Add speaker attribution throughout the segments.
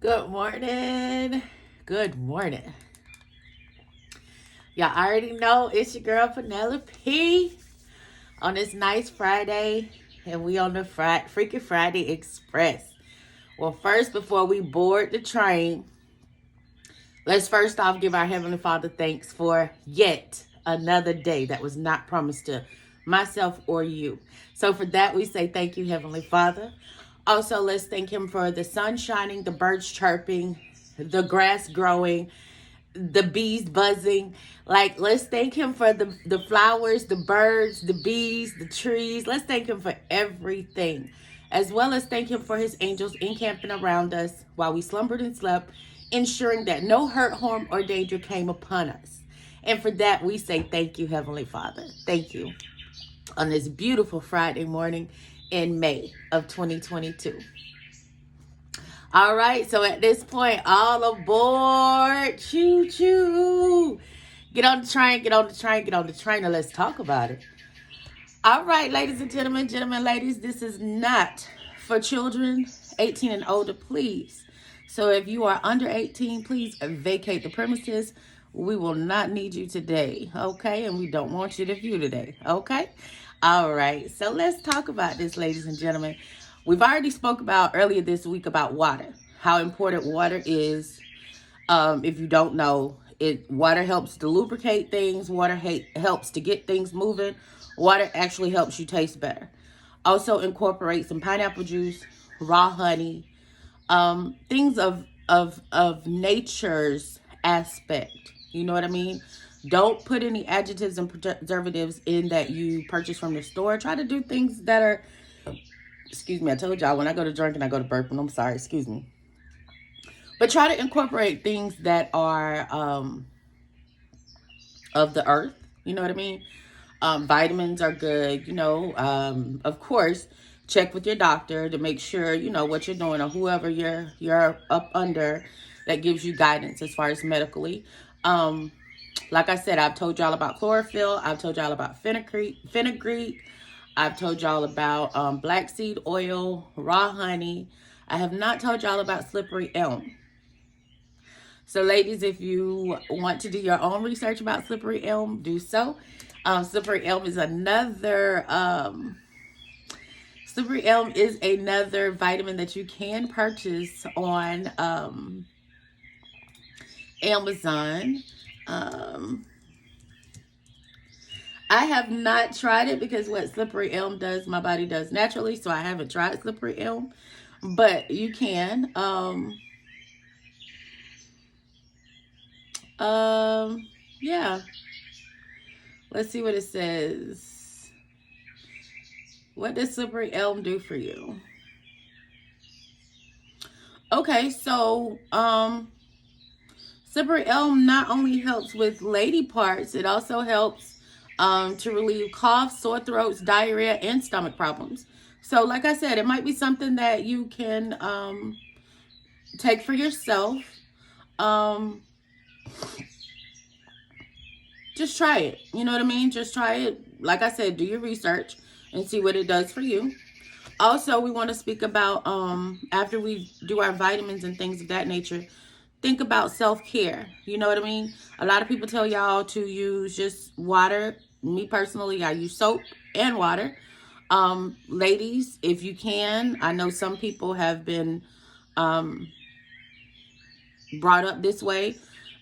Speaker 1: Good morning. Good morning. Y'all already know it's your girl Penelope on this nice Friday, and we on the Freaky Friday Express. Well, first, before we board the train, let's first off give our Heavenly Father thanks for yet another day that was not promised to myself or you. So for that, we say thank you, Heavenly Father. Also, let's thank Him for the sun shining, the birds chirping, the grass growing, the bees buzzing. Like, let's thank Him for the flowers, the birds, the bees, the trees. Let's thank Him for everything, as well as thank Him for His angels encamping around us while we slumbered and slept, ensuring that no hurt, harm, or danger came upon us. And for that, we say thank you, Heavenly Father. Thank you on this beautiful Friday morning in May of 2022. All right, so at this point, all aboard. Choo choo. Get on the train, get on the train, get on the train, and let's talk about it. All right, ladies and gentlemen, ladies, this is not for children 18 and older, please. So if you are under 18, please vacate the premises. We will not need you today, okay? And we don't want you to view today, okay? All right, so let's talk about this, ladies and gentlemen. We've already spoke about earlier this week about water, how important water is. If you don't know, water helps to lubricate things. Water helps to get things moving. Water actually helps you taste better. Also incorporate some pineapple juice, raw honey, things of nature's aspect. You know what I mean? Don't put any adjectives and preservatives in that you purchase from the store. Try to do things that are, excuse me, I told y'all when I go to drinking, I go to burping. I'm sorry, excuse me. But try to incorporate things that are of the earth. You know what I mean? Vitamins are good. Of course, check with your doctor to make sure you know what you're doing, or whoever you're up under that gives you guidance as far as medically. Like I said, I've told y'all about chlorophyll. I've told y'all about fenugreek. I've told y'all about black seed oil, raw honey. I have not told y'all about slippery elm. So, ladies, if you want to do your own research about slippery elm, do so. Slippery elm is another vitamin that you can purchase on Amazon. I have not tried it because what slippery elm does, my body does naturally, so I haven't tried slippery elm. But you can. Yeah. Let's see what it says. What does slippery elm do for you? Okay, so slippery elm not only helps with lady parts, it also helps to relieve coughs, sore throats, diarrhea, and stomach problems. So, like I said, it might be something that you can take for yourself. Just try it. You know what I mean? Just try it. Like I said, do your research and see what it does for you. Also, we want to speak about after we do our vitamins and things of that nature, think about self-care. You know what I mean? A lot of people tell y'all to use just water. Me personally, I use soap and water. Ladies, if you can, I know some people have been brought up this way.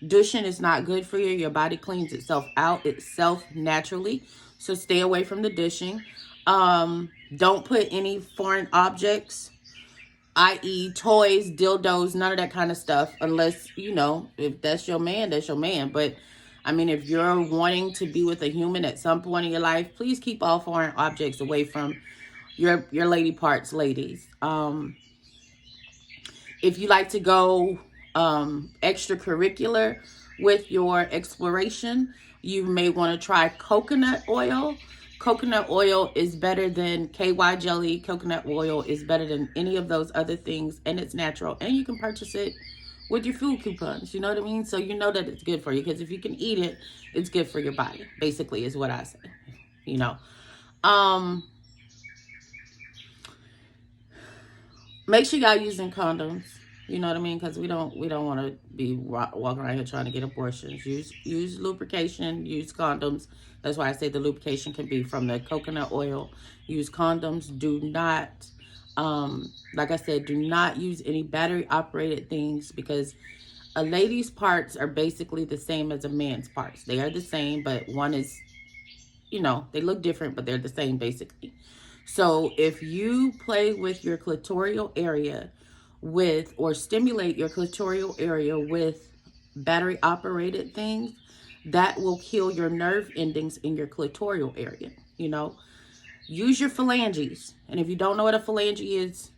Speaker 1: Douching is not good for you. Your body cleans itself out itself naturally. So stay away from the douching. Don't put any foreign objects, i.e. toys, dildos, none of that kind of stuff, unless, if that's your man, that's your man. But, I mean, if you're wanting to be with a human at some point in your life, please keep all foreign objects away from your lady parts, ladies. If you like to go extracurricular with your exploration, you may want to try coconut oil. Coconut oil is better than KY jelly. Coconut oil is better than any of those other things, and it's natural. And you can purchase it with your food coupons. You know what I mean? So you know that it's good for you, because if you can eat it, it's good for your body, basically, is what I say. Make sure y'all using condoms. You know what I mean? Because we don't want to be walking around here trying to get abortions. Use lubrication. Use condoms. That's why I say the lubrication can be from the coconut oil. Use condoms. Do not, like I said, do not use any battery operated things, because a lady's parts are basically the same as a man's parts. They are the same, but one is, they look different, but they're the same basically. So if you play with your clitoral area or stimulate your clitoral area with battery operated things, that will kill your nerve endings in your clitoral area. Use your phalanges. And if you don't know what a phalange is,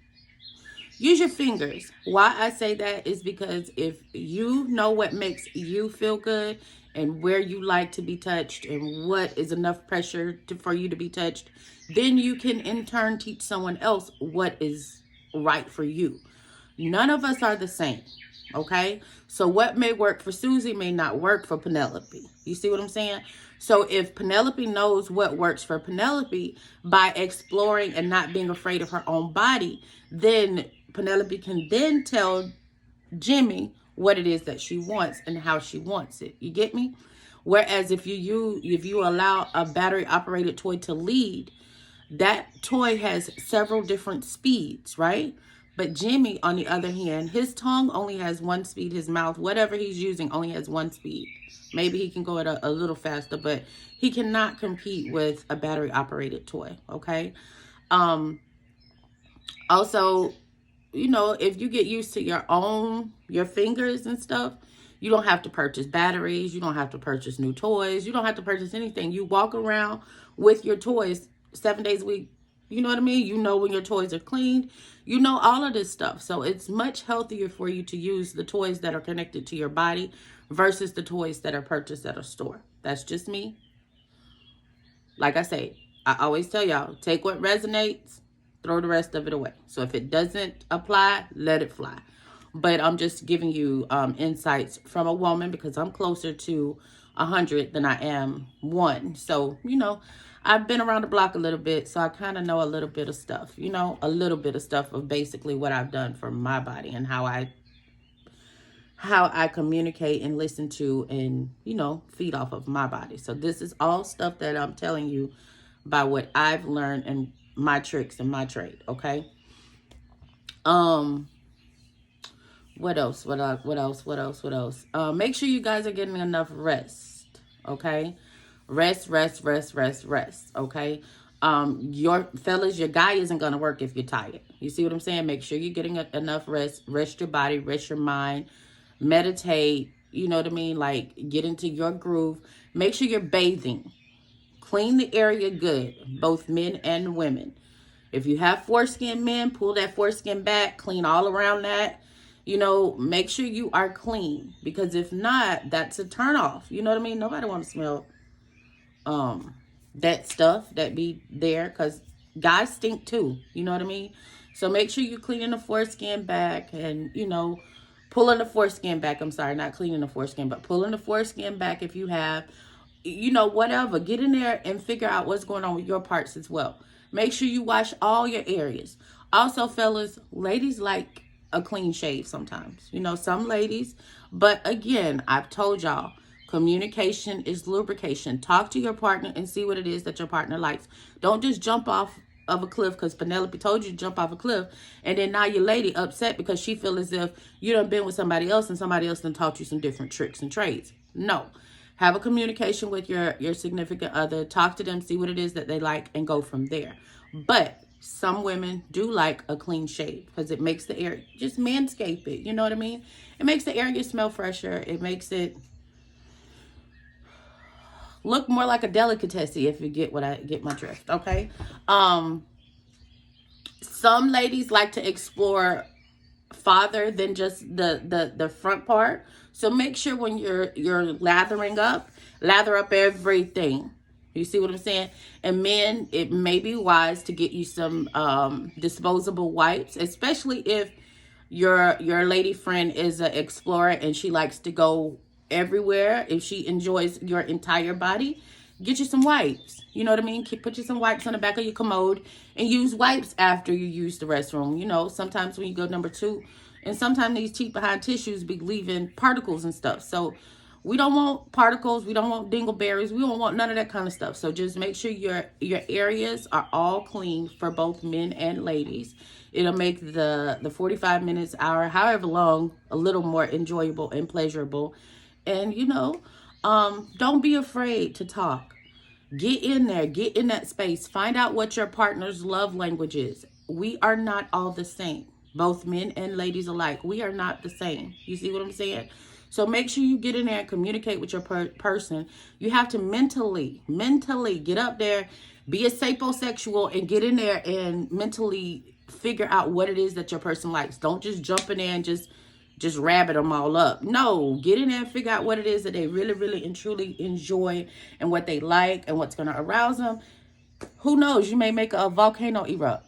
Speaker 1: use your fingers. Why I say that is because if you know what makes you feel good and where you like to be touched and what is enough pressure for you to be touched, then you can in turn teach someone else what is right for you. None of us are the same, okay? So what may work for Susie may not work for Penelope. You see what I'm saying? So if Penelope knows what works for Penelope by exploring and not being afraid of her own body, then Penelope can then tell Jimmy what it is that she wants and how she wants it. You get me? Whereas if you allow a battery operated toy to lead, that toy has several different speeds, right? But Jimmy, on the other hand, his tongue only has one speed. His mouth, whatever he's using, only has one speed. Maybe he can go at a little faster, but he cannot compete with a battery operated toy, okay? Also, if you get used to your fingers and stuff, you don't have to purchase batteries. You don't have to purchase new toys. You don't have to purchase anything. You walk around with your toys 7 days a week. You know what I mean? You know when your toys are cleaned. You know all of this stuff. So it's much healthier for you to use the toys that are connected to your body versus the toys that are purchased at a store. That's just me. Like I say, I always tell y'all, take what resonates, throw the rest of it away. So if it doesn't apply, let it fly. But I'm just giving you insights from a woman, because I'm closer to 100 than I am 1. So, I've been around the block a little bit, so I kind of know a little bit of stuff, a little bit of stuff of basically what I've done for my body and how I communicate and listen to and, feed off of my body. So this is all stuff that I'm telling you by what I've learned and my tricks and my trade, okay? What else? Make sure you guys are getting enough rest, okay? Rest, okay? Your guy isn't going to work if you're tired. You see what I'm saying? Make sure you're getting enough rest. Rest your body, rest your mind, meditate, you know what I mean? Like, get into your groove. Make sure you're bathing. Clean the area good, both men and women. If you have foreskin men, pull that foreskin back, clean all around that. Make sure you are clean, because if not, that's a turn off. You know what I mean? Nobody wants to smell that stuff that be there, because guys stink too. You know what I mean? So make sure you're cleaning the foreskin back and, pulling the foreskin back. I'm sorry, not cleaning the foreskin, but pulling the foreskin back if you have, whatever. Get in there and figure out what's going on with your parts as well. Make sure you wash all your areas. Also, fellas, ladies like a clean shave sometimes. Some ladies. But again, I've told y'all, communication is lubrication. Talk to your partner and see what it is that your partner likes. Don't just jump off of a cliff because Penelope told you to jump off a cliff, and then now your lady upset because she feel as if you done been with somebody else and somebody else done taught you some different tricks and trades. No. Have a communication with your significant other. Talk to them, see what it is that they like, and go from there. But some women do like a clean shave because it makes the area, just manscape it. You know what I mean? It makes the area smell fresher. It makes it look more like a delicacy, if you get my drift, okay? Some ladies like to explore farther than just the front part. So make sure when you're lathering up, lather up everything. You see what I'm saying? And men, it may be wise to get you some disposable wipes, especially if your lady friend is an explorer and she likes to go everywhere. If she enjoys your entire body, get you some wipes. You know what I mean? Put you some wipes on the back of your commode and use wipes after you use the restroom. Sometimes when you go number 2, And sometimes these cheap behind tissues be leaving particles and stuff. So we don't want particles. We don't want dingleberries. We don't want none of that kind of stuff. So just make sure your areas are all clean for both men and ladies. It'll make the 45 minutes, hour, however long, a little more enjoyable and pleasurable. And, don't be afraid to talk. Get in there, get in that space, find out what your partner's love language is. We are not all the same, both men and ladies alike. We are not the same. You see what I'm saying? So make sure you get in there and communicate with your person. You have to mentally get up there, be a sapiosexual, and get in there and mentally figure out what it is that your person likes. Don't just jump in there and just rabbit them all up. No, get in there and figure out what it is that they really, really and truly enjoy and what they like and what's going to arouse them. Who knows? You may make a volcano erupt.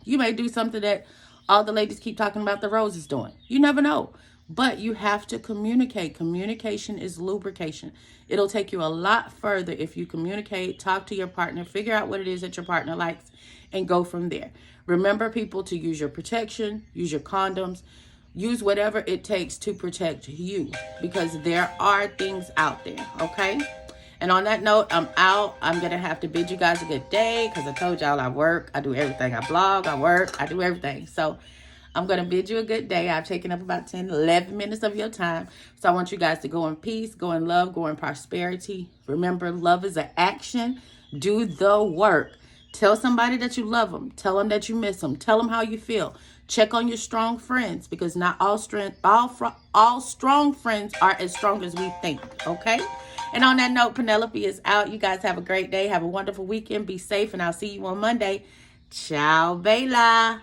Speaker 1: You may do something that all the ladies keep talking about the roses doing. You never know. But you have to communicate. Communication is lubrication. It'll take you a lot further if you communicate, talk to your partner, figure out what it is that your partner likes, and go from there. Remember, people, to use your protection, use your condoms, use whatever it takes to protect you, because there are things out there, okay? And on that note, I'm out. I'm going to have to bid you guys a good day because I told y'all I work. I do everything. I blog, I work, I do everything. So I'm going to bid you a good day. I've taken up about 10, 11 minutes of your time. So I want you guys to go in peace, go in love, go in prosperity. Remember, love is an action. Do the work. Tell somebody that you love them. Tell them that you miss them. Tell them how you feel. Check on your strong friends, because not all strong friends are as strong as we think, okay? And on that note, Penelope is out. You guys have a great day. Have a wonderful weekend. Be safe, and I'll see you on Monday. Ciao, Bella.